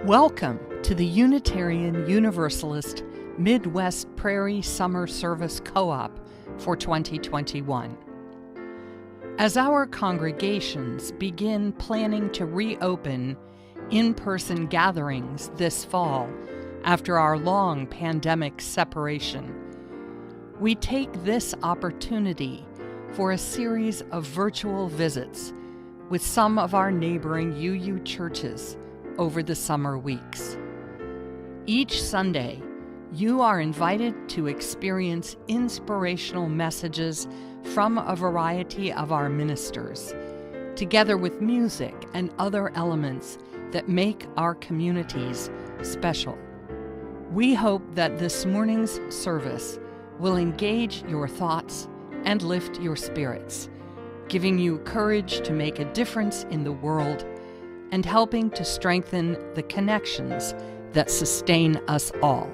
Welcome to the Unitarian Universalist Midwest Prairie Summer Service Co-op for 2021. As our congregations begin planning to reopen in-person gatherings this fall after our long pandemic separation, we take this opportunity for a series of virtual visits with some of our neighboring UU churches over the summer weeks. Each Sunday, you are invited to experience inspirational messages from a variety of our ministers, together with music and other elements that make our communities special. We hope that this morning's service will engage your thoughts and lift your spirits, giving you courage to make a difference in the world and helping to strengthen the connections that sustain us all.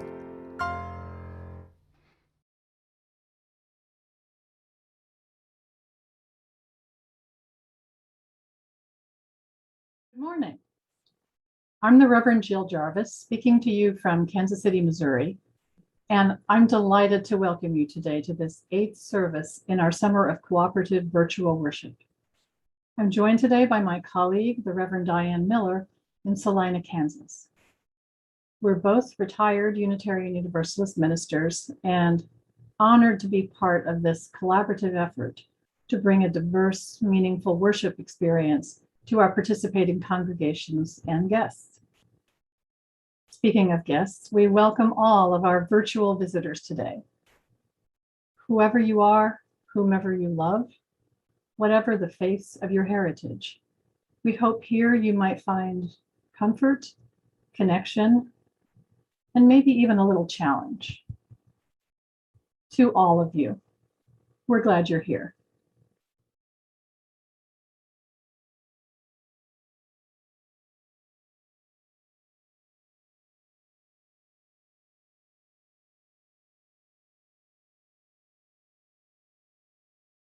Good morning. I'm the Reverend Jill Jarvis, speaking to you from Kansas City, Missouri, and I'm delighted to welcome you today to this 8th service in our Summer of Cooperative Virtual Worship. I'm joined today by my colleague, the Reverend Diane Miller in Salina, Kansas. We're both retired Unitarian Universalist ministers and honored to be part of this collaborative effort to bring a diverse, meaningful worship experience to our participating congregations and guests. Speaking of guests, we welcome all of our virtual visitors today. Whoever you are, whomever you love, whatever the faith of your heritage, we hope here you might find comfort, connection, and maybe even a little challenge. To all of you, we're glad you're here.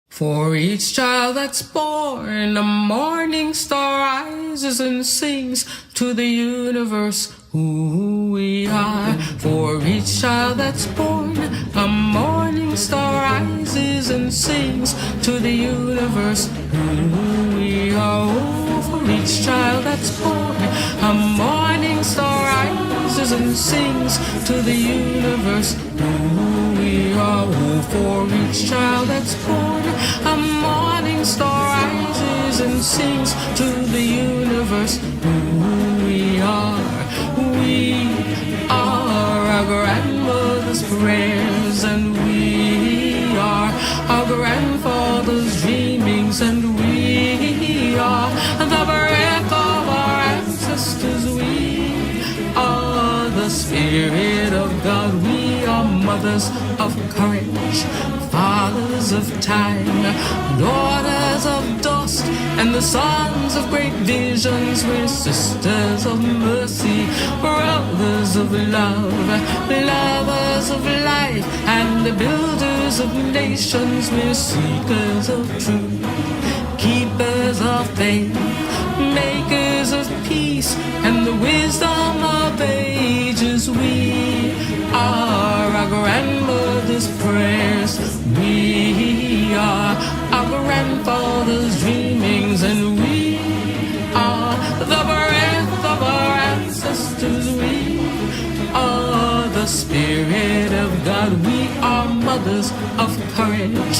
For each child that's born, a morning star rises and sings to the universe who we are. For each child that's born, a morning star rises and sings to the universe who we are. Oh, for each child that's born, a morning star rises and sings to the universe who we are. Oh, for each child that's born, a morning star rises and sings to the universe who we are. We are our grandmother's prayers, and we are our grandfather's dreamings, and we are the breath of our ancestors. We are the Spirit of God. We are mothers of courage, fathers of time, daughters of dust, and the sons of great visions. We're sisters of mercy, brothers of love, lovers of life, and the builders of nations. We're seekers of truth, keepers of faith, makers of peace, and the wisdom of ages. We are our grandmother's prayers. We are our grandfather's dreamings, and we are the breath of our ancestors. We are the Spirit of God. We are mothers of courage,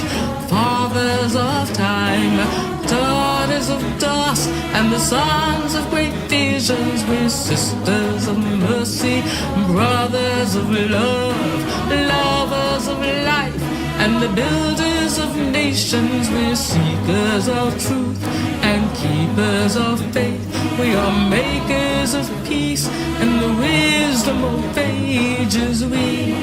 fathers of time, daughters of dust, and the sons of great visions. We're sisters of mercy, brothers of love, lovers of life, and the builders of nations. We're seekers of truth and keepers of faith. We are makers of peace and the wisdom of ages. We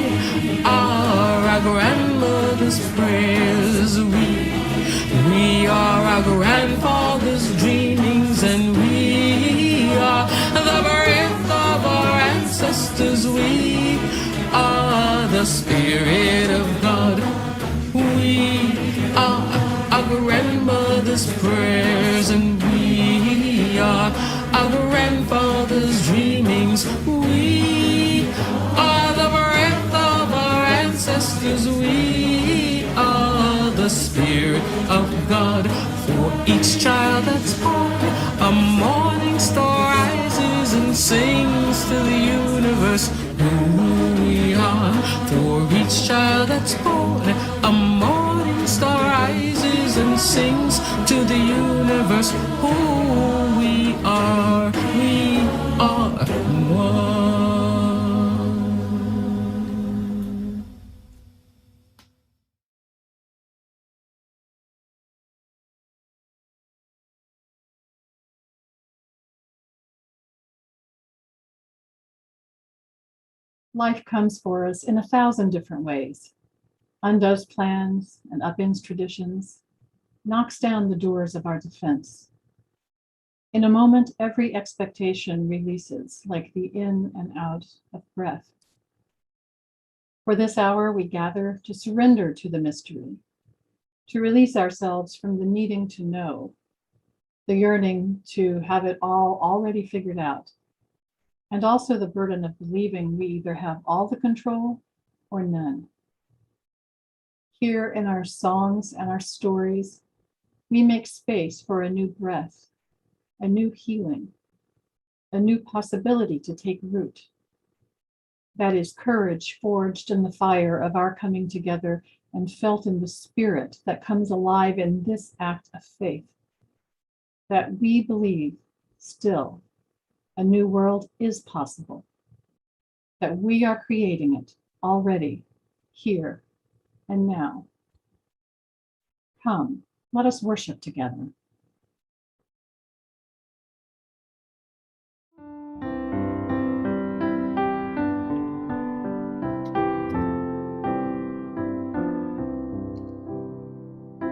are our grandmother's prayers. We are our grandfather's dreamings, and we are the breath of our ancestors. We are the Spirit of God. We are our grandmother's Father's prayers, and we are our grandfather's dreamings. We are the breath of our ancestors. We are the Spirit of God. For each child that's born, a morning star rises and sings to the universe who we are. For each child that's born, a morning star rises and sings to the universe who we are. We are one. Life comes for us in 1,000 different ways, undoes plans and upends traditions, knocks down the doors of our defense. In a moment, every expectation releases like the in and out of breath. For this hour, we gather to surrender to the mystery, to release ourselves from the needing to know, the yearning to have it all already figured out, and also the burden of believing we either have all the control or none. Here in our songs and our stories, we make space for a new breath, a new healing, a new possibility to take root. That is courage forged in the fire of our coming together and felt in the spirit that comes alive in this act of faith. That we believe still a new world is possible, that we are creating it already, here and now. Come, let us worship together.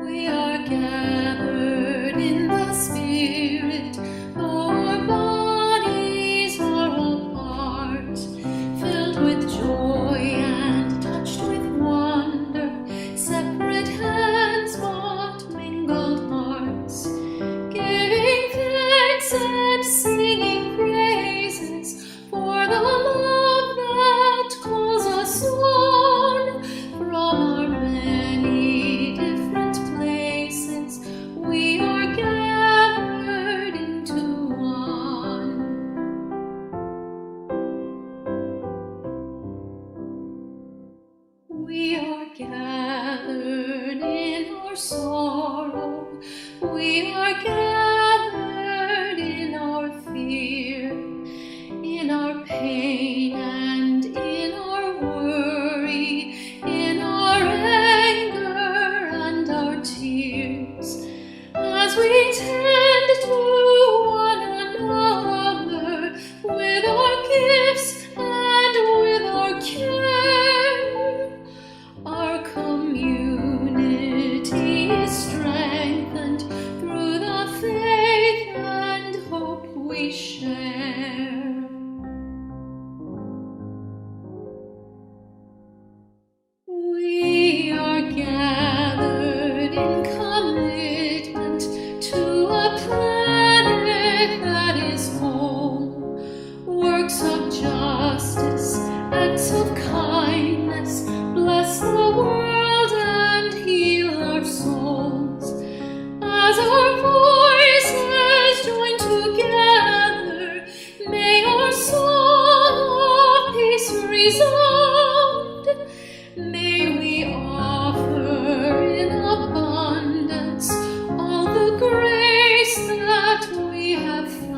We are gathered in the Spirit, our bodies are apart, filled with joy and touched with wonder, separate hands but mingled hearts, giving thanks and singing praises for the love that calls us on from our many different places. We are gathered into one. We are gathered in our sorrow. We are gathered in our fear, in our pain and in our worry, in our anger and our tears, as we tend to one another with our gifts and with our care. Our community is strengthened through the faith and hope we share. We are gathered in commitment to a planet that is home. Works of justice, acts of kindness, bless the world and heal our souls. As our voices join together, may our song of peace resound. May we offer in abundance all the grace that we have found.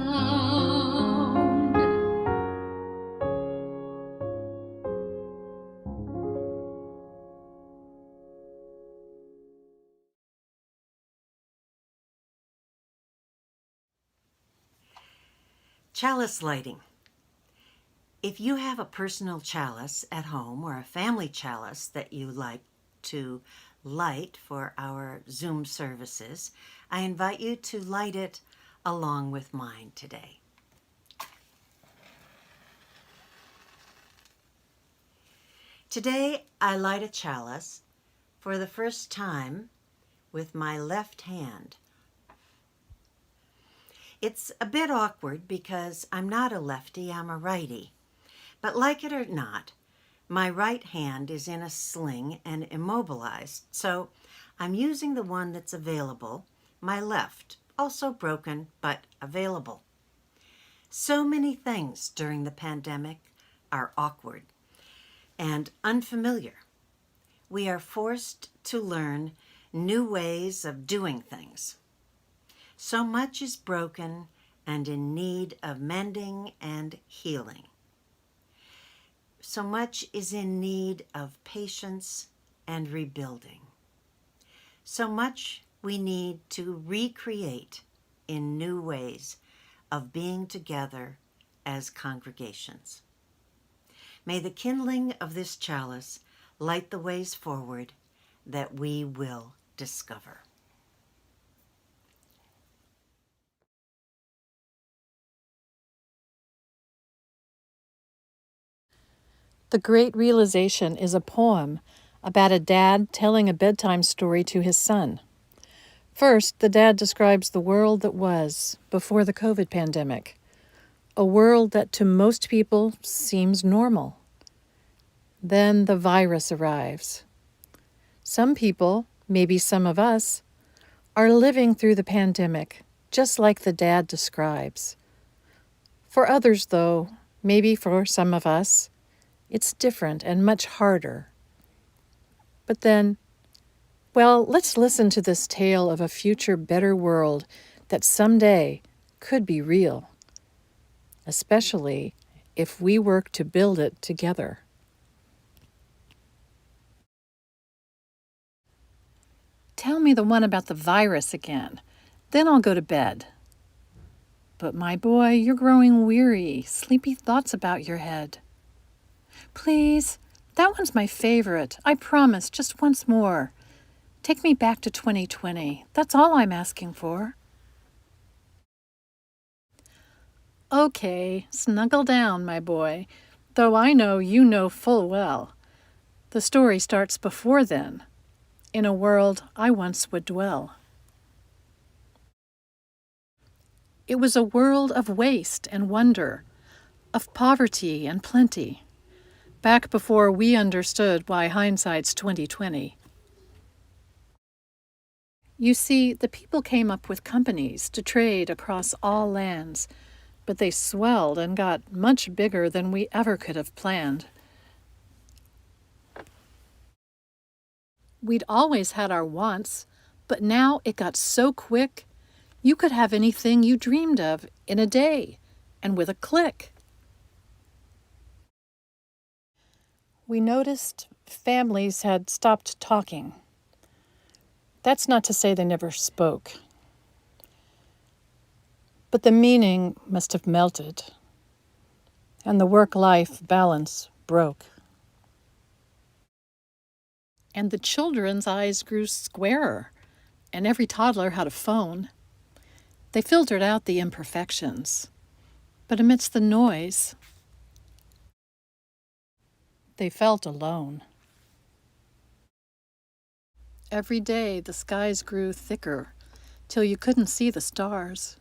Chalice lighting. If you have a personal chalice at home or a family chalice that you like to light for our Zoom services, I invite you to light it along with mine today. Today I light a chalice for the first time with my left hand, It's a bit awkward because I'm not a lefty, I'm a righty. But like it or not, my right hand is in a sling and immobilized, so I'm using the one that's available, my left, also broken but available. So many things during the pandemic are awkward and unfamiliar. We are forced to learn new ways of doing things. So much is broken and in need of mending and healing. So much is in need of patience and rebuilding. So much we need to recreate in new ways of being together as congregations. May the kindling of this chalice light the ways forward that we will discover. The Great Realization is a poem about a dad telling a bedtime story to his son. First, the dad describes the world that was before the COVID pandemic, a world that to most people seems normal. Then the virus arrives. Some people, maybe some of us, are living through the pandemic, just like the dad describes. For others, though, maybe for some of us, it's different and much harder. But then, well, let's listen to this tale of a future better world that someday could be real, especially if we work to build it together. Tell me the one about the virus again, then I'll go to bed. But my boy, you're growing weary, sleepy thoughts about your head. Please, that one's my favorite. I promise, just once more. Take me back to 2020. That's all I'm asking for. Okay, snuggle down, my boy, though I know you know full well. The story starts before then, in a world I once would dwell. It was a world of waste and wonder, of poverty and plenty, back before we understood why hindsight's 2020. You see, the people came up with companies to trade across all lands, but they swelled and got much bigger than we ever could have planned. We'd always had our wants, but now it got so quick, you could have anything you dreamed of in a day, and with a click. We noticed families had stopped talking. That's not to say they never spoke. But the meaning must have melted, and the work-life balance broke. And the children's eyes grew squarer, and every toddler had a phone. They filtered out the imperfections, but amidst the noise, they felt alone. Every day the skies grew thicker, till you couldn't see the stars.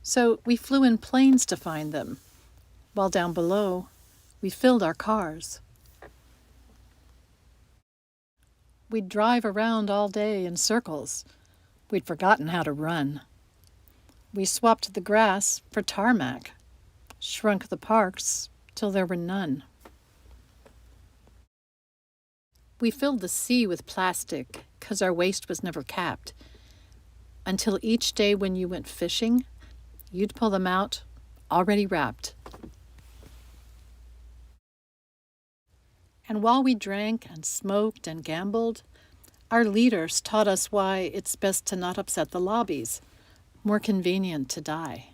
So we flew in planes to find them, while down below we filled our cars. We'd drive around all day in circles. We'd forgotten how to run. We swapped the grass for tarmac, shrunk the parks till there were none. We filled the sea with plastic, 'cause our waste was never capped, until each day when you went fishing, you'd pull them out, already wrapped. And while we drank and smoked and gambled, our leaders taught us why it's best to not upset the lobbies, more convenient to die.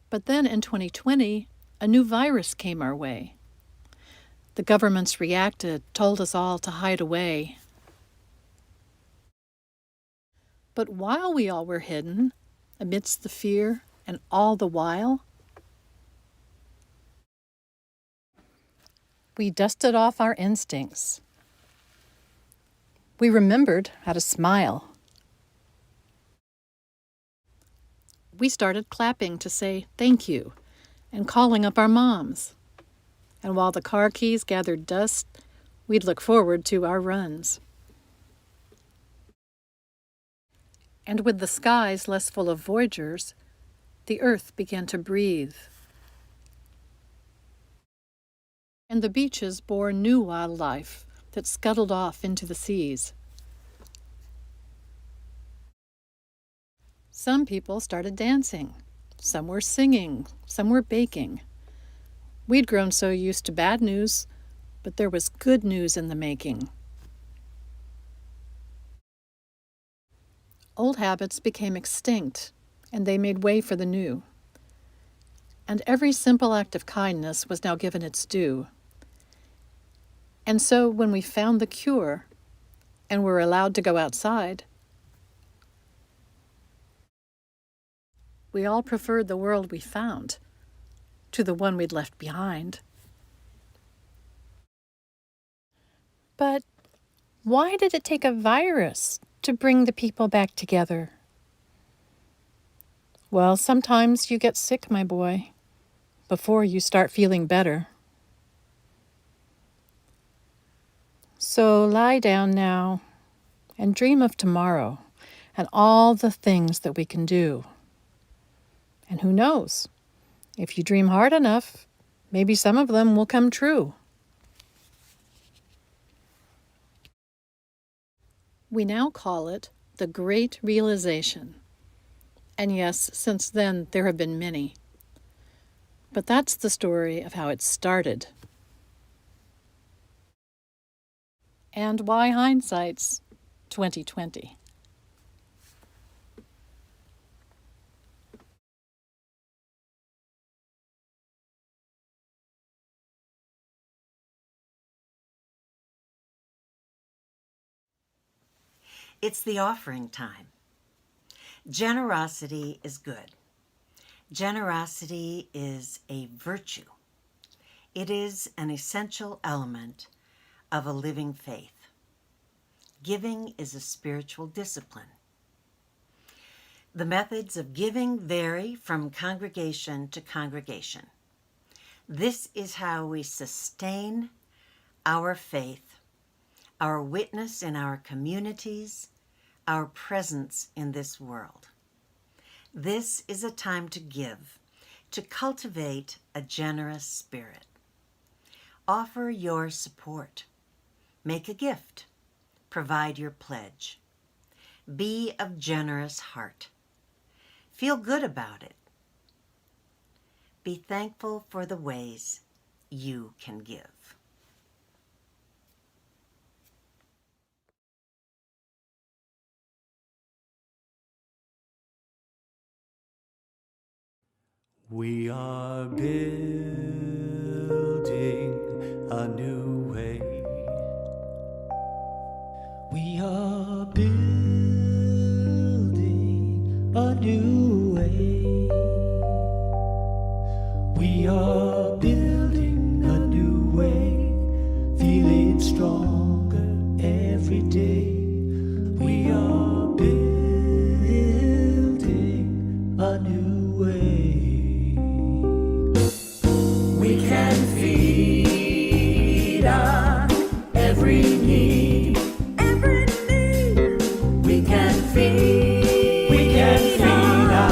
But then in 2020, a new virus came our way. The governments reacted, told us all to hide away. But while we all were hidden, amidst the fear and all the while, we dusted off our instincts. We remembered how to smile. We started clapping to say thank you and calling up our moms. And while the car keys gathered dust, we'd look forward to our runs. And with the skies less full of voyagers, the earth began to breathe. And the beaches bore new wildlife that scuttled off into the seas. Some people started dancing. Some were singing. Some were baking. We'd grown so used to bad news, but there was good news in the making. Old habits became extinct, and they made way for the new. And every simple act of kindness was now given its due. And so when we found the cure and were allowed to go outside, we all preferred the world we found to the one we'd left behind. But why did it take a virus to bring the people back together? Well, sometimes you get sick, my boy, before you start feeling better. So lie down now and dream of tomorrow and all the things that we can do. And who knows, if you dream hard enough, maybe some of them will come true. We now call it the Great Realization. And yes, since then there have been many. But that's the story of how it started. And why hindsight's 2020. It's the offering time. Generosity is good. Generosity is a virtue. It is an essential element of a living faith. Giving is a spiritual discipline. The methods of giving vary from congregation to congregation. This is how we sustain our faith, our witness in our communities, our presence in this world. This is a time to give, to cultivate a generous spirit. Offer your support. Make a gift. Provide your pledge. Be of generous heart. Feel good about it. Be thankful for the ways you can give. We are building a new way. We are building a new way. We are building a new way, feeling stronger every day. We are building a new way. We can feed on every need. Every need. We can feed on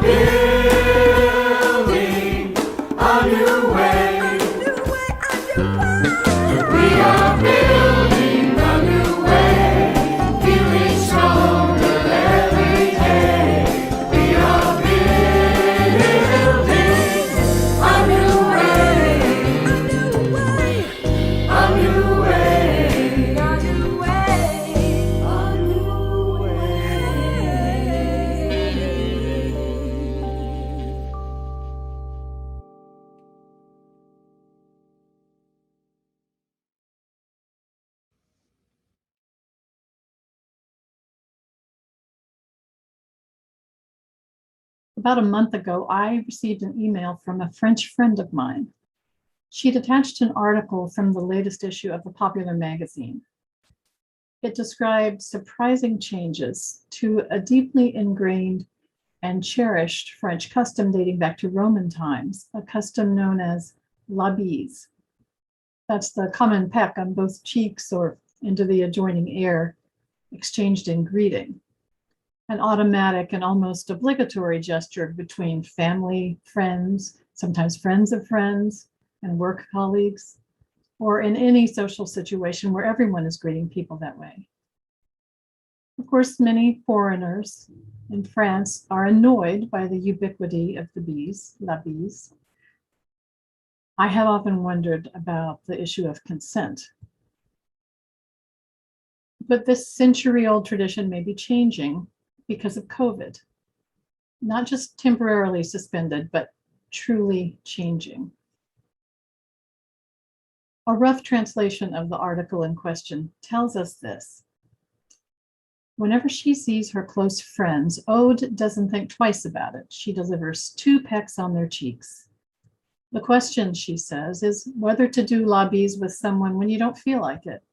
building a new way. We are building a new way, feeling stronger every day. We are building a new way, a new way, a new way, a new way. About a month ago, I received an email from a French friend of mine. She'd attached an article from the latest issue of the popular magazine. It described surprising changes to a deeply ingrained and cherished French custom dating back to Roman times, a custom known as la bise. That's the common peck on both cheeks or into the adjoining air, exchanged in greeting. An automatic and almost obligatory gesture between family, friends, sometimes friends of friends, and work colleagues, or in any social situation where everyone is greeting people that way. Of course, many foreigners in France are annoyed by the ubiquity of the bise, la bise. I have often wondered about the issue of consent. But this century-old tradition may be changing because of COVID. Not just temporarily suspended, but truly changing. A rough translation of the article in question tells us this. Whenever she sees her close friends, Aude doesn't think twice about it. She delivers 2 pecks on their cheeks. The question, she says, is whether to do la bise with someone when you don't feel like it.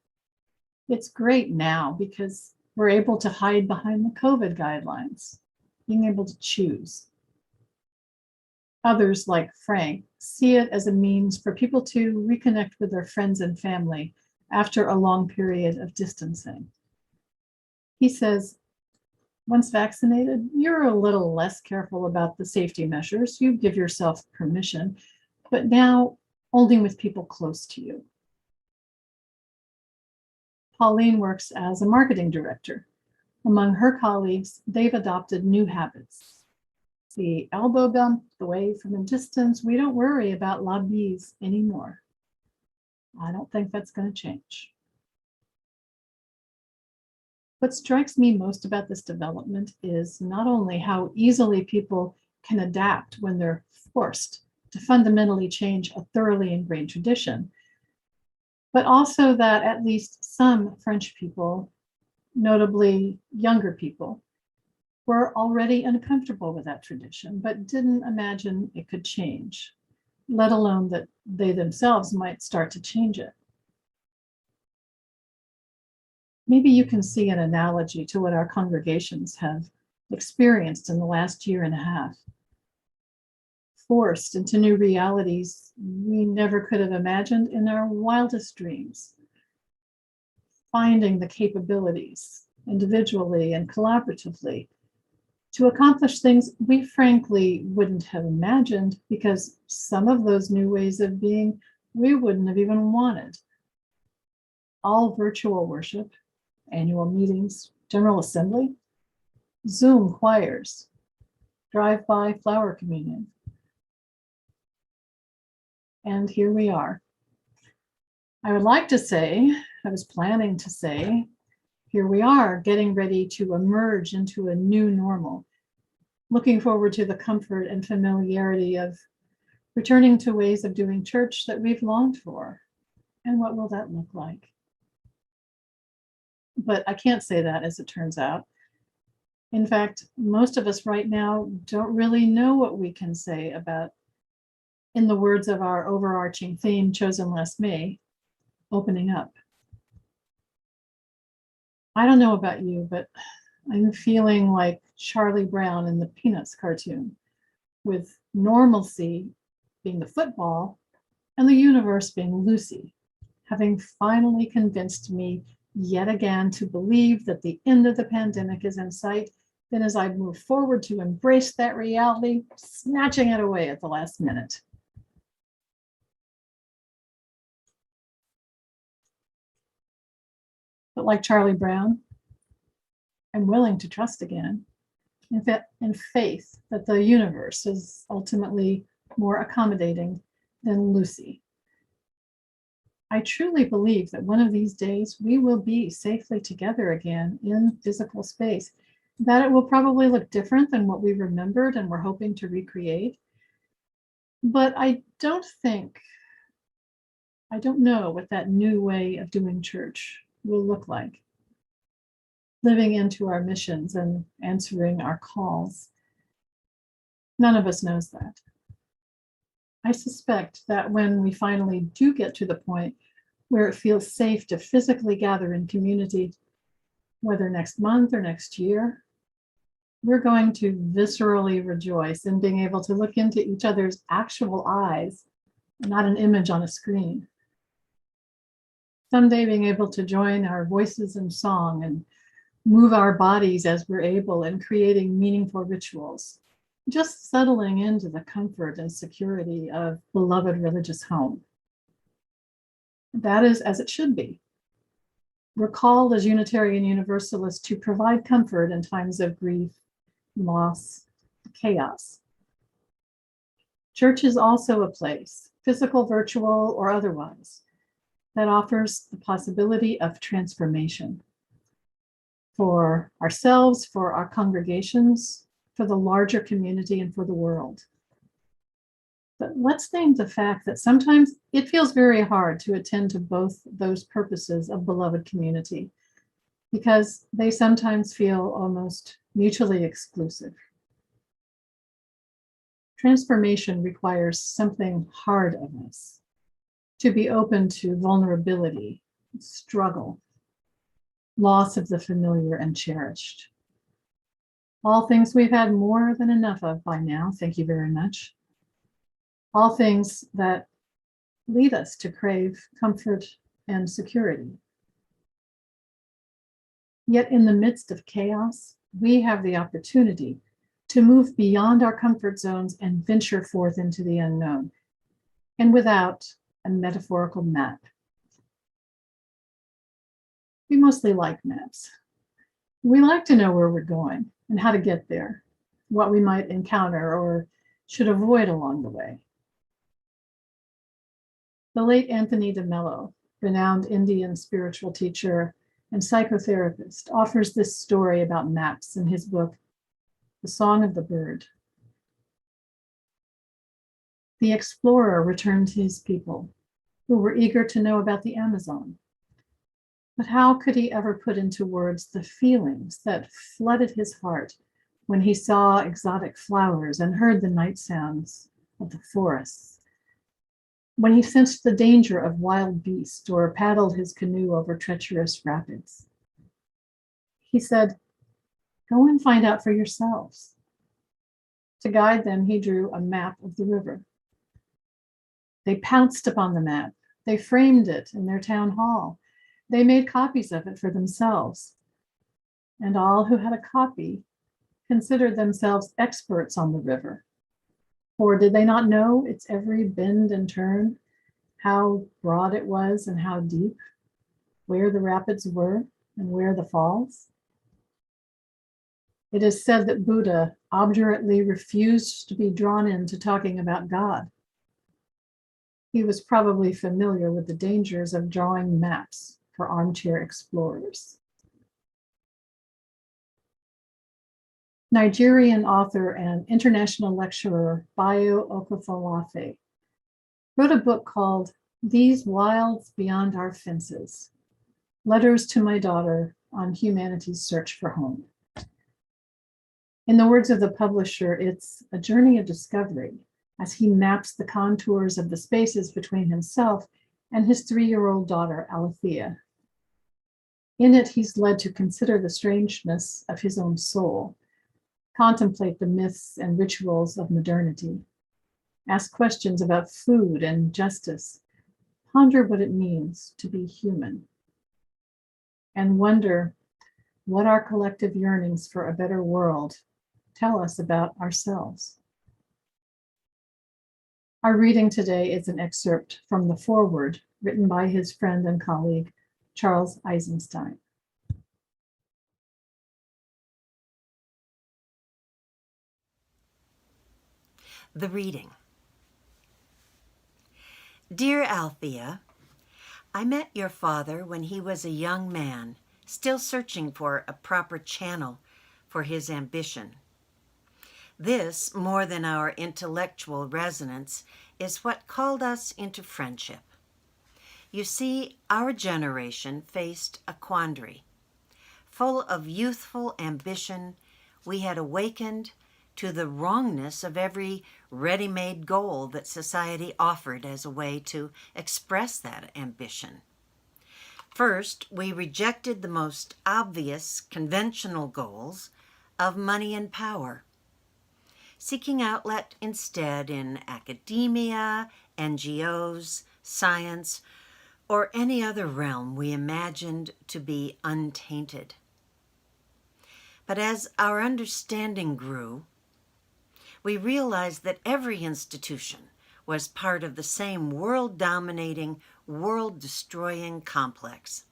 It's great now because we're able to hide behind the COVID guidelines, being able to choose. Others, like Frank, see it as a means for people to reconnect with their friends and family after a long period of distancing. He says, once vaccinated, you're a little less careful about the safety measures. You give yourself permission, but now only with people close to you. Pauline works as a marketing director. Among her colleagues, they've adopted new habits. The elbow bump, the wave from a distance, we don't worry about la bise anymore. I don't think that's going to change. What strikes me most about this development is not only how easily people can adapt when they're forced to fundamentally change a thoroughly ingrained tradition, but also that at least some French people, notably younger people, were already uncomfortable with that tradition, but didn't imagine it could change, let alone that they themselves might start to change it. Maybe you can see an analogy to what our congregations have experienced in the last year and a half. Forced into new realities we never could have imagined in our wildest dreams. Finding the capabilities, individually and collaboratively, to accomplish things we frankly wouldn't have imagined, because some of those new ways of being we wouldn't have even wanted. All virtual worship, annual meetings, General Assembly, Zoom choirs, drive-by flower communion. And here we are. I would like to say, I was planning to say, here we are getting ready to emerge into a new normal, looking forward to the comfort and familiarity of returning to ways of doing church that we've longed for. And what will that look like? But I can't say that, as it turns out. In fact, most of us right now don't really know what we can say about, in the words of our overarching theme chosen last May, opening up. I don't know about you, but I'm feeling like Charlie Brown in the Peanuts cartoon, with normalcy being the football and the universe being Lucy, having finally convinced me yet again to believe that the end of the pandemic is in sight, Then as I move forward to embrace that reality, snatching it away at the last minute. But like Charlie Brown, I'm willing to trust again in faith that the universe is ultimately more accommodating than Lucy. I truly believe that one of these days we will be safely together again in physical space, that it will probably look different than what we remembered and we're hoping to recreate. But I don't know what that new way of doing church will look like. Living into our missions and answering our calls. None of us knows that. I suspect that when we finally do get to the point where it feels safe to physically gather in community, whether next month or next year, we're going to viscerally rejoice in being able to look into each other's actual eyes, not an image on a screen. Someday being able to join our voices in song and move our bodies as we're able in creating meaningful rituals, just settling into the comfort and security of beloved religious home. That is as it should be. We're called as Unitarian Universalists to provide comfort in times of grief, loss, chaos. Church is also a place, physical, virtual, or otherwise, that offers the possibility of transformation for ourselves, for our congregations, for the larger community, and for the world. But let's name the fact that sometimes it feels very hard to attend to both those purposes of beloved community, because they sometimes feel almost mutually exclusive. Transformation requires something hard of us, to be open to vulnerability, struggle, loss of the familiar and cherished. All things we've had more than enough of by now, thank you very much. All things that lead us to crave comfort and security. Yet in the midst of chaos, we have the opportunity to move beyond our comfort zones and venture forth into the unknown, and without a metaphorical map. We mostly like maps. We like to know where we're going and how to get there, what we might encounter or should avoid along the way. The late Anthony de Mello, renowned Indian spiritual teacher and psychotherapist, offers this story about maps in his book, The Song of the Bird. The explorer returned to his people, who were eager to know about the Amazon. But how could he ever put into words the feelings that flooded his heart when he saw exotic flowers and heard the night sounds of the forests? When he sensed the danger of wild beasts or paddled his canoe over treacherous rapids? He said, "Go and find out for yourselves." To guide them, he drew a map of the river. They pounced upon the map. They framed it in their town hall. They made copies of it for themselves. And all who had a copy considered themselves experts on the river. Or did they not know its every bend and turn, how broad it was and how deep, where the rapids were and where the falls? It is said that Buddha obdurately refused to be drawn into talking about God. He was probably familiar with the dangers of drawing maps for armchair explorers. Nigerian author and international lecturer Bayo Okafalafe wrote a book called These Wilds Beyond Our Fences, Letters to My Daughter on Humanity's Search for Home. In the words of the publisher, it's a journey of discovery as he maps the contours of the spaces between himself and his 3-year-old daughter, Alethea. In it, he's led to consider the strangeness of his own soul, contemplate the myths and rituals of modernity, ask questions about food and justice, ponder what it means to be human, and wonder what our collective yearnings for a better world tell us about ourselves. Our reading today is an excerpt from the foreword written by his friend and colleague, Charles Eisenstein. The reading. Dear Althea, I met your father when he was a young man, still searching for a proper channel for his ambition. This, more than our intellectual resonance, is what called us into friendship. You see, our generation faced a quandary. Full of youthful ambition, we had awakened to the wrongness of every ready-made goal that society offered as a way to express that ambition. First, we rejected the most obvious conventional goals of money and power, seeking outlet instead in academia, NGOs, science, or any other realm we imagined to be untainted. But as our understanding grew, we realized that every institution was part of the same world-dominating, world-destroying complex.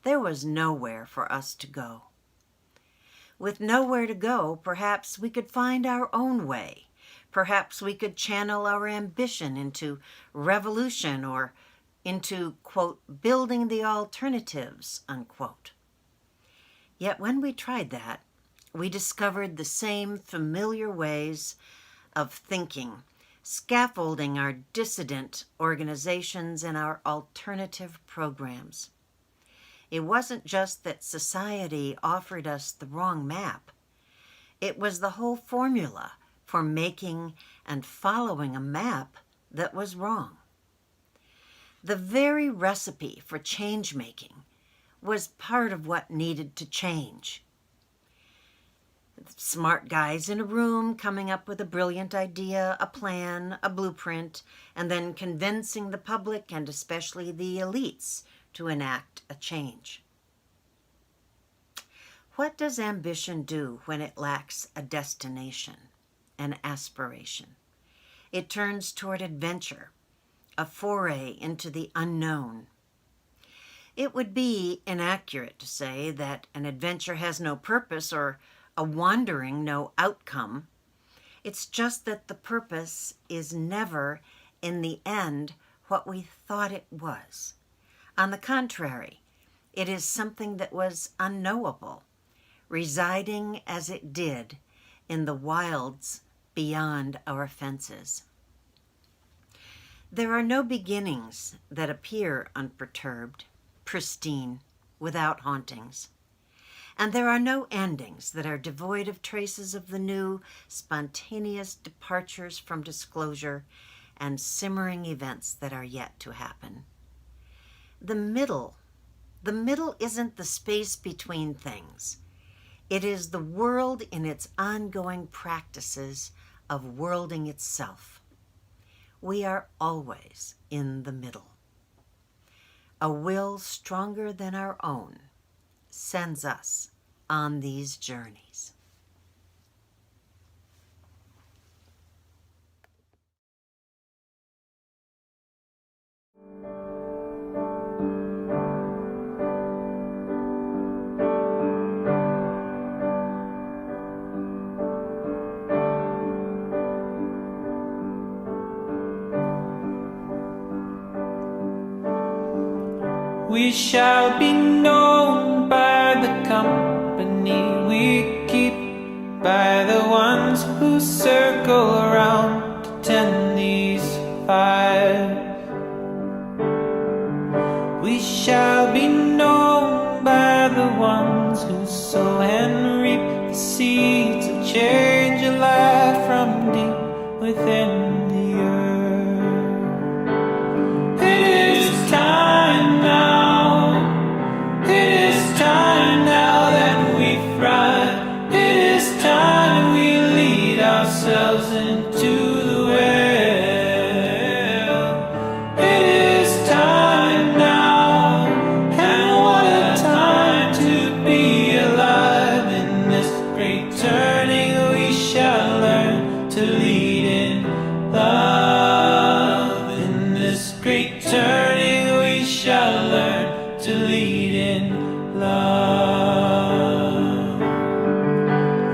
There was nowhere for us to go. With nowhere to go, perhaps we could find our own way. Perhaps we could channel our ambition into revolution or into, quote, building the alternatives, unquote. Yet when we tried that, we discovered the same familiar ways of thinking, scaffolding our dissident organizations and our alternative programs. It wasn't just that society offered us the wrong map. It was the whole formula for making and following a map that was wrong. The very recipe for change-making was part of what needed to change. Smart guys in a room coming up with a brilliant idea, a plan, a blueprint, and then convincing the public and especially the elites to enact a change. What does ambition do when it lacks a destination, an aspiration? It turns toward adventure, a foray into the unknown. It would be inaccurate to say that an adventure has no purpose or a wandering no outcome. It's just that the purpose is never, in the end, what we thought it was. On the contrary, it is something that was unknowable, residing as it did in the wilds beyond our fences. There are no beginnings that appear unperturbed, pristine, without hauntings. And there are no endings that are devoid of traces of the new, spontaneous departures from disclosure and simmering events that are yet to happen. The middle isn't the space between things. It is the world in its ongoing practices of worlding itself. We are always in the middle. A will stronger than our own sends us on these journeys. We shall be known by the company we keep, by the ones who circle around to tend these fires. We shall be known by the ones who sow and reap the seeds of change alive from deep within the earth. It is time now. It is time now that we thrive. It is time we lead ourselves into the well. It is time now, and what a time to be alive. to lead in love. In this great turning we shall learn to lead in love.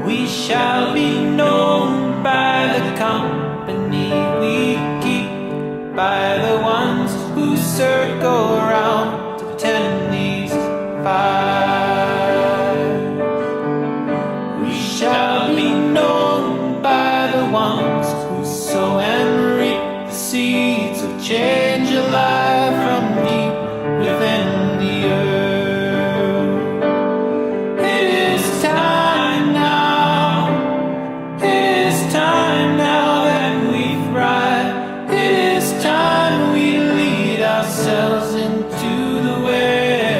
We shall be known by the company we keep, by the ones who circle around to pretend these fires. We shall be known by the ones who sow and reap the seeds of change alive from deep within the earth. It is time now. It is time now that we thrive. It is time we lead ourselves into the well.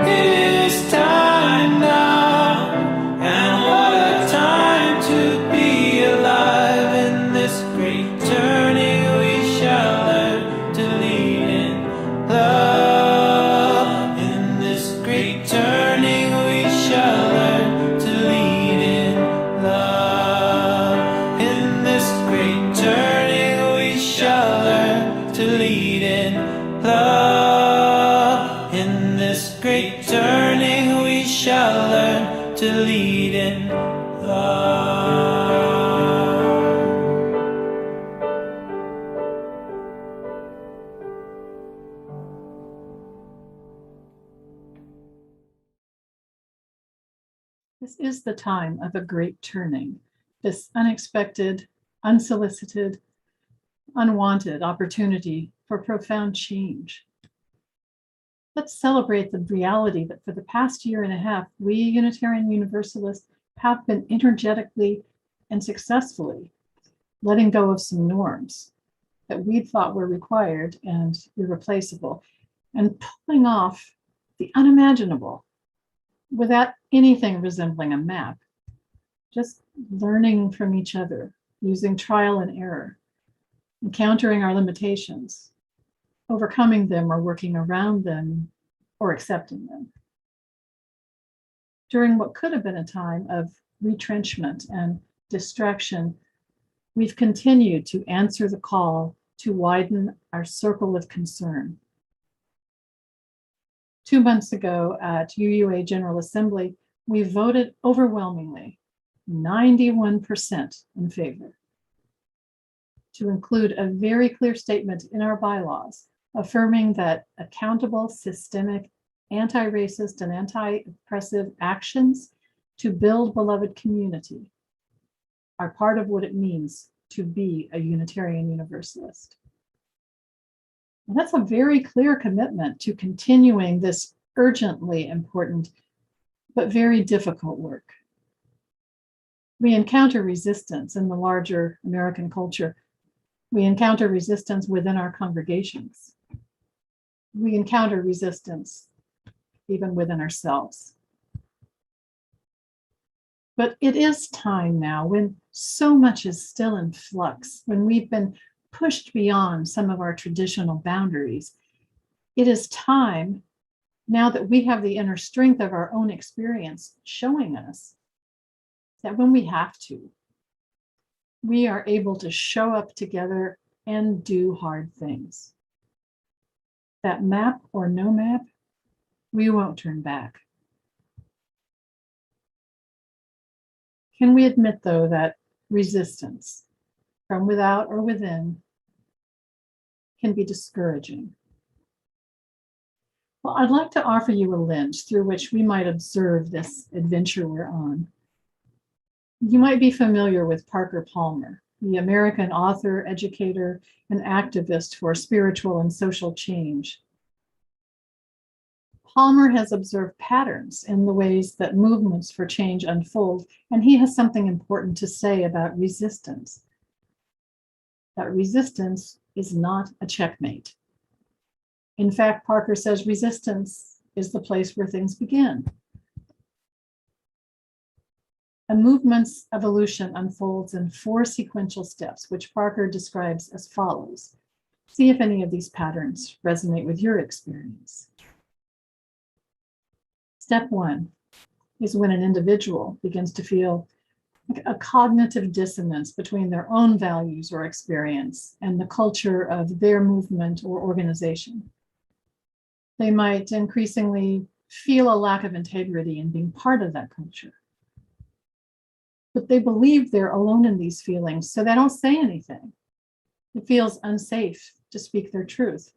It is time now, and what a time to be alive. In this great turning we shall learn to lead in love. In this great turning we shall learn to lead in love. In this great turning we shall learn to lead in love. In this great turning we shall learn to lead in love. This is the time of a great turning, this unexpected, unsolicited, unwanted opportunity for profound change. Let's celebrate the reality that for the past year and a half, we Unitarian Universalists have been energetically and successfully letting go of some norms that we thought were required and irreplaceable, and pulling off the unimaginable without anything resembling a map, just learning from each other, using trial and error, encountering our limitations, overcoming them or working around them or accepting them. During what could have been a time of retrenchment and distraction, we've continued to answer the call to widen our circle of concern. 2 months ago at UUA General Assembly, we voted overwhelmingly, 91% in favor, to include a very clear statement in our bylaws affirming that accountable, systemic, anti-racist and anti-oppressive actions to build beloved community are part of what it means to be a Unitarian Universalist. And that's a very clear commitment to continuing this urgently important but very difficult work. We encounter resistance in the larger American culture. We encounter resistance within our congregations. We encounter resistance even within ourselves. But it is time now, when so much is still in flux, when we've been pushed beyond some of our traditional boundaries, it is time, now that we have the inner strength of our own experience showing us that when we have to, we are able to show up together and do hard things. That map or no map, we won't turn back. Can we admit, though, that resistance from without or within can be discouraging? Well, I'd like to offer you a lens through which we might observe this adventure we're on. You might be familiar with Parker Palmer, the American author, educator, and activist for spiritual and social change. Palmer has observed patterns in the ways that movements for change unfold, and he has something important to say about resistance. That resistance is not a checkmate. In fact, Parker says resistance is the place where things begin. A movement's evolution unfolds in 4 sequential steps, which Parker describes as follows. See if any of these patterns resonate with your experience. Step 1 is when an individual begins to feel a cognitive dissonance between their own values or experience and the culture of their movement or organization. They might increasingly feel a lack of integrity in being part of that culture. But they believe they're alone in these feelings, so they don't say anything. It feels unsafe to speak their truth.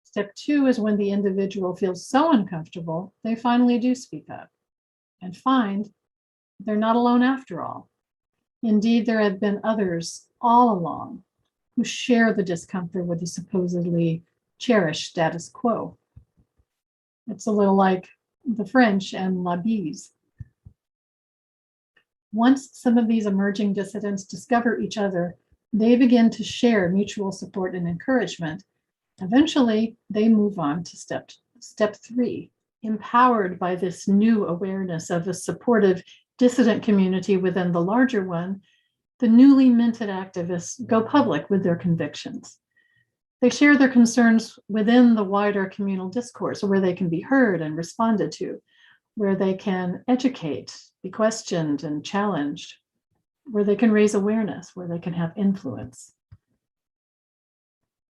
Step 2 is when the individual feels so uncomfortable, they finally do speak up and find they're not alone after all. Indeed, there have been others all along who share the discomfort with the supposedly cherished status quo. It's a little like the French and la bise. Once some of these emerging dissidents discover each other, they begin to share mutual support and encouragement. Eventually, they move on to step 3. Empowered by this new awareness of a supportive dissident community within the larger one, the newly minted activists go public with their convictions. They share their concerns within the wider communal discourse where they can be heard and responded to, where they can educate, be questioned and challenged, where they can raise awareness, where they can have influence.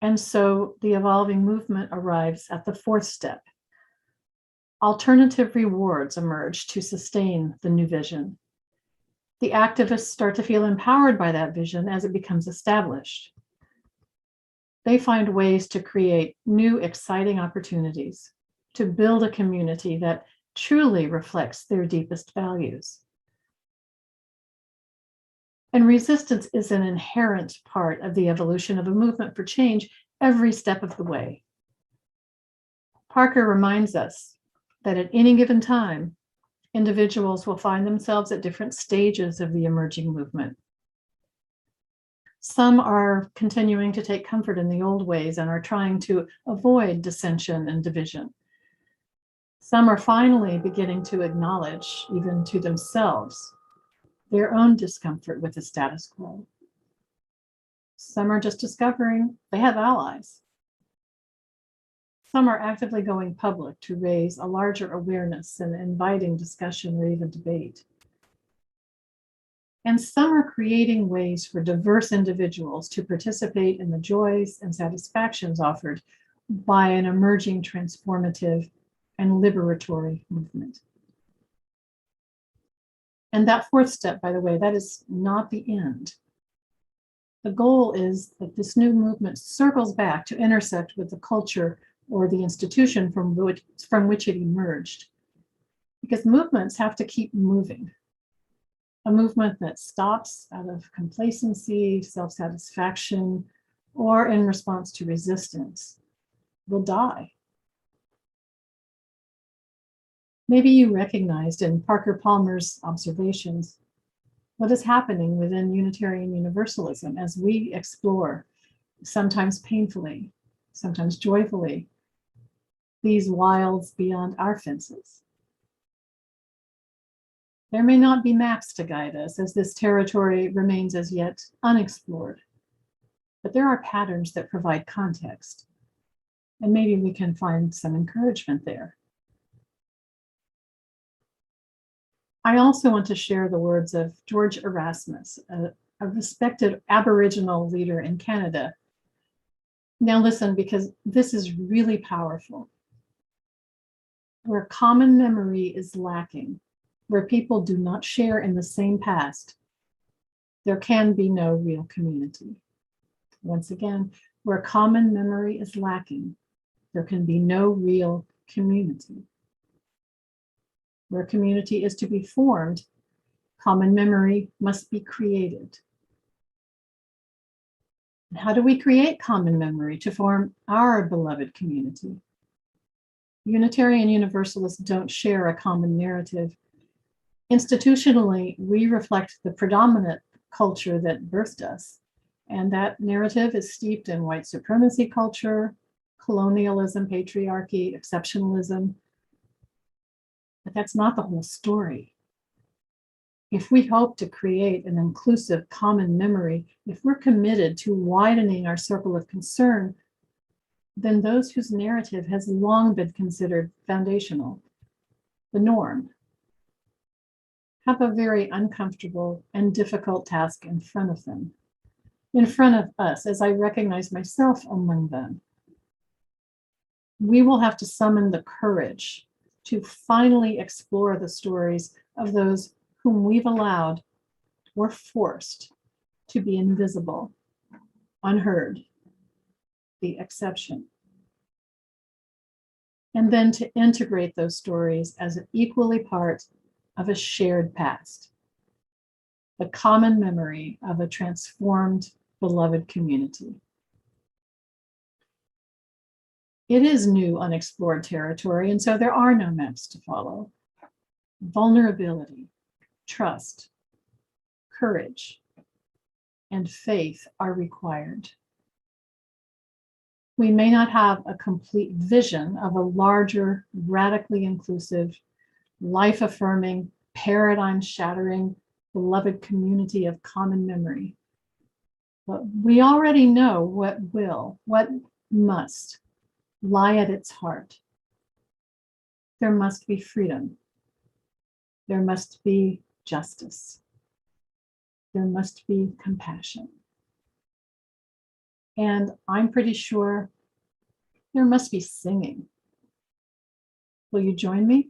And so the evolving movement arrives at the 4th step. Alternative rewards emerge to sustain the new vision. The activists start to feel empowered by that vision as it becomes established. They find ways to create new, exciting opportunities to build a community that truly reflects their deepest values. And resistance is an inherent part of the evolution of a movement for change every step of the way. Parker reminds us that at any given time, individuals will find themselves at different stages of the emerging movement. Some are continuing to take comfort in the old ways and are trying to avoid dissension and division. Some are finally beginning to acknowledge, even to themselves, their own discomfort with the status quo. Some are just discovering they have allies. Some are actively going public to raise a larger awareness and inviting discussion or even debate. And some are creating ways for diverse individuals to participate in the joys and satisfactions offered by an emerging transformative and liberatory movement. And that 4th step, by the way, that is not the end. The goal is that this new movement circles back to intersect with the culture or the institution from which it emerged. Because movements have to keep moving. A movement that stops out of complacency, self-satisfaction, or in response to resistance will die. Maybe you recognized in Parker Palmer's observations what is happening within Unitarian Universalism as we explore, sometimes painfully, sometimes joyfully, these wilds beyond our fences. There may not be maps to guide us as this territory remains as yet unexplored, but there are patterns that provide context, and maybe we can find some encouragement there. I also want to share the words of George Erasmus, a respected Aboriginal leader in Canada. Now listen, because this is really powerful. Where common memory is lacking, where people do not share in the same past, there can be no real community. Once again, where common memory is lacking, there can be no real community. Where community is to be formed, common memory must be created. And how do we create common memory to form our beloved community? Unitarian Universalists don't share a common narrative. Institutionally, we reflect the predominant culture that birthed us, and that narrative is steeped in white supremacy culture, colonialism, patriarchy, exceptionalism. But that's not the whole story. If we hope to create an inclusive common memory, if we're committed to widening our circle of concern, then those whose narrative has long been considered foundational, the norm. have a very uncomfortable and difficult task in front of them, in front of us, as I recognize myself among them. We will have to summon the courage to finally explore the stories of those whom we've allowed or forced to be invisible, unheard, the exception. And then to integrate those stories as an equally part of a shared past, the common memory of a transformed, beloved community. It is new, unexplored territory, and so there are no maps to follow. Vulnerability, trust, courage, and faith are required. We may not have a complete vision of a larger, radically inclusive, life-affirming, paradigm-shattering, beloved community of common memory. But we already know what must lie at its heart. There must be freedom. There must be justice. There must be compassion. And I'm pretty sure there must be singing. Will you join me?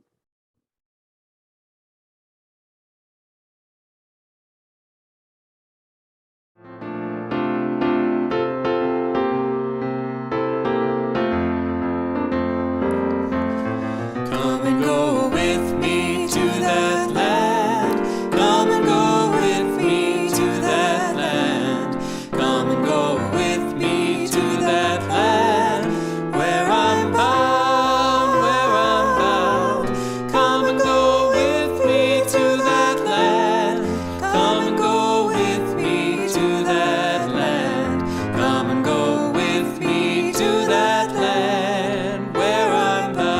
Come and go with me to that land. Come and go with me to that land. Come and go with me to that land where I'm bound, where I'm bound. Come and go with me to that land. Come and go with me to that land. Come and go with me to that land where I'm bound.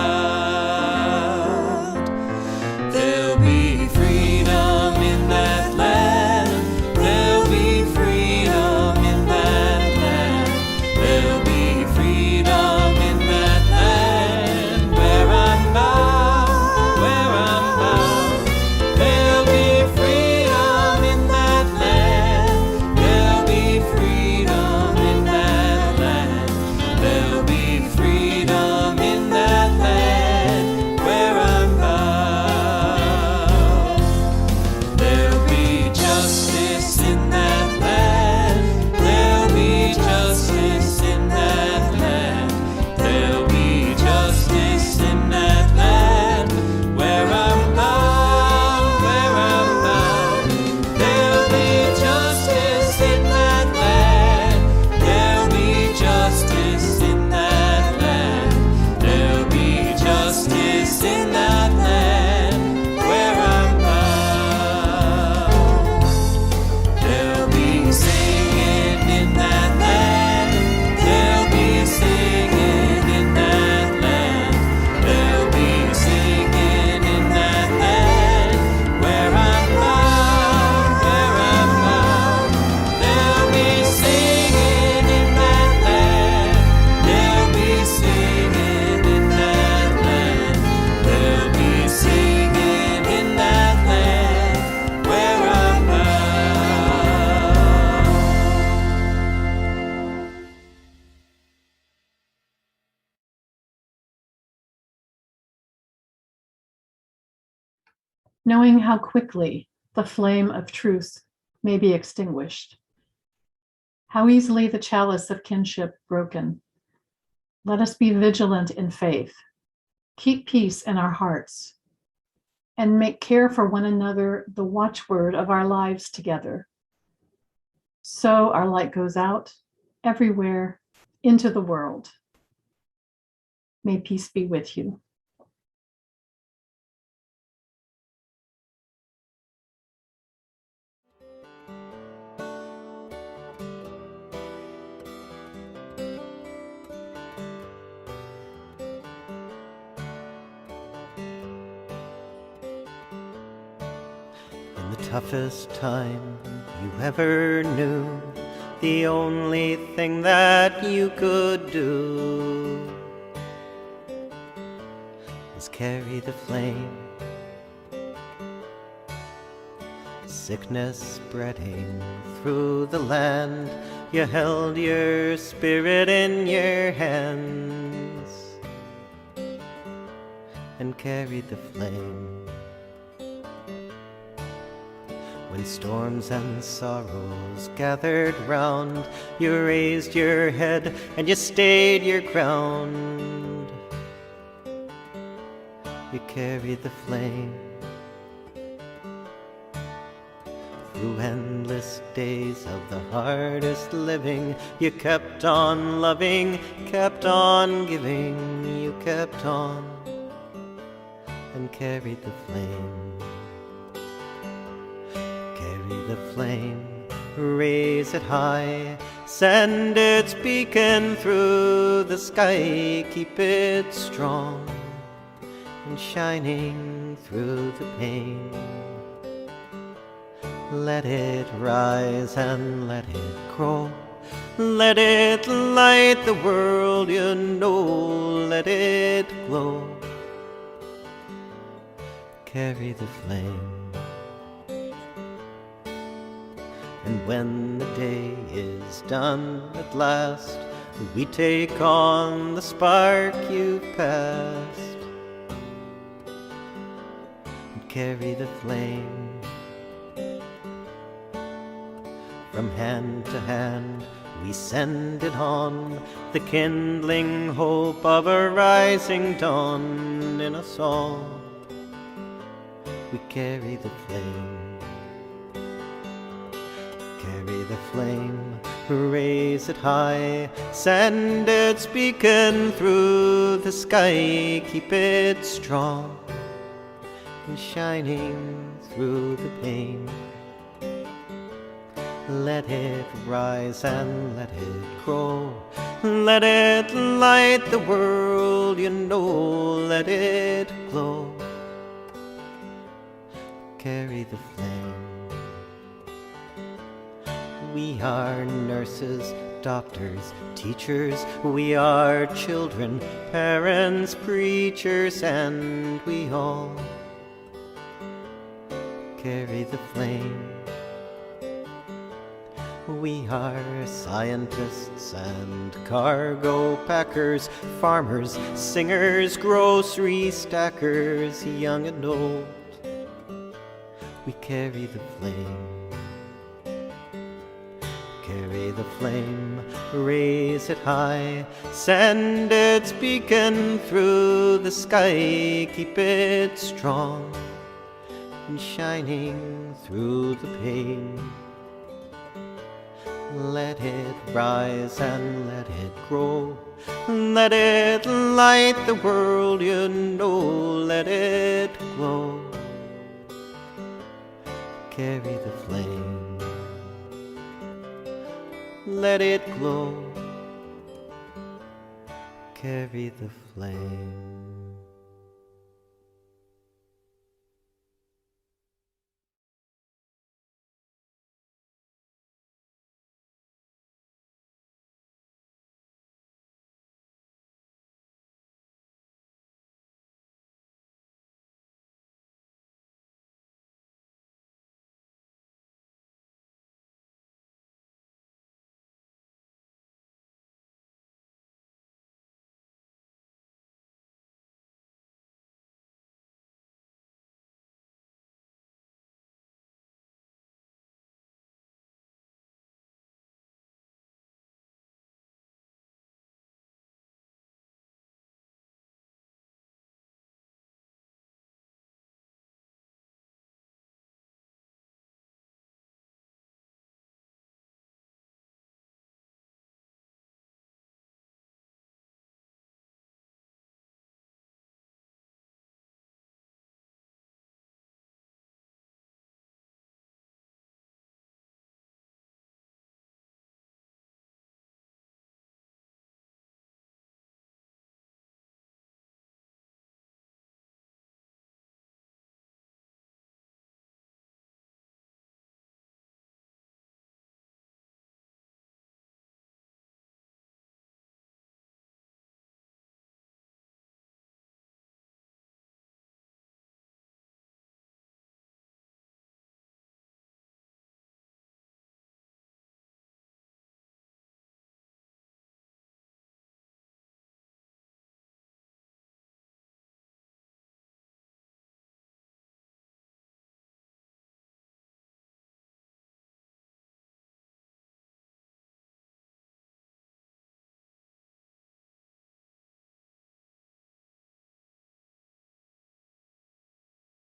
There'll be freedom in that land. There'll be freedom in that land. There'll be freedom in that land where I'm bound, where I'm bound. There'll be freedom in that land. There'll be freedom in that land. There'll be freedom in that land where I'm bound. There'll be justice in that land. There'll be justice in that land. There'll be justice in that land where I'm bound, where I'm bound. There'll be justice in that land. There'll be justice in that land. There'll be justice in that land where I'm bound. There'll be singing in that land. There'll be singing in that land. There'll be singing in that land where I'm bound, where I'm bound. There'll be singing in that land. There'll be singing in that land. There'll be singing in that land where I'm bound. Knowing how quickly the flame of truth may be extinguished, how easily the chalice of kinship broken, let us be vigilant in faith, keep peace in our hearts, and make care for one another the watchword of our lives together. So our light goes out everywhere into the world. May peace be with you. In the toughest time you ever knew, the only thing that you could do was carry the flame sickness spreading through the land, you held your spirit in your hands and carried the flame. When storms and sorrows gathered round, you raised your head and you stayed your ground. You carried the flame through endless days of the hardest living. You kept on loving, kept on giving. You kept on and carried the flame. Carry the flame, raise it high, send its beacon through the sky. Keep it strong and shining through the pain. Let it rise and let it grow. Let it light the world, you know. Let it glow. Carry the flame. And when the day is done at last, we take on the spark you've passed and carry the flame. From hand to hand we send it on, the kindling hope of a rising dawn. In a song we carry the flame. Carry the flame, raise it high, send its beacon through the sky. Keep it strong and shining through the pain. Let it rise and let it grow. Let it light the world, you know. Let it glow. Carry the flame. We are nurses, doctors, teachers. We are children, parents, preachers, and we all carry the flame. We are scientists and cargo packers, farmers, singers, grocery stackers, young and old. We carry the flame. Carry the flame, raise it high, send its beacon through the sky. Keep it strong and shining through the pain. Let it rise and let it grow. Let it light the world, you know. Let it glow. Carry the flame. Let it glow. Carry the flame.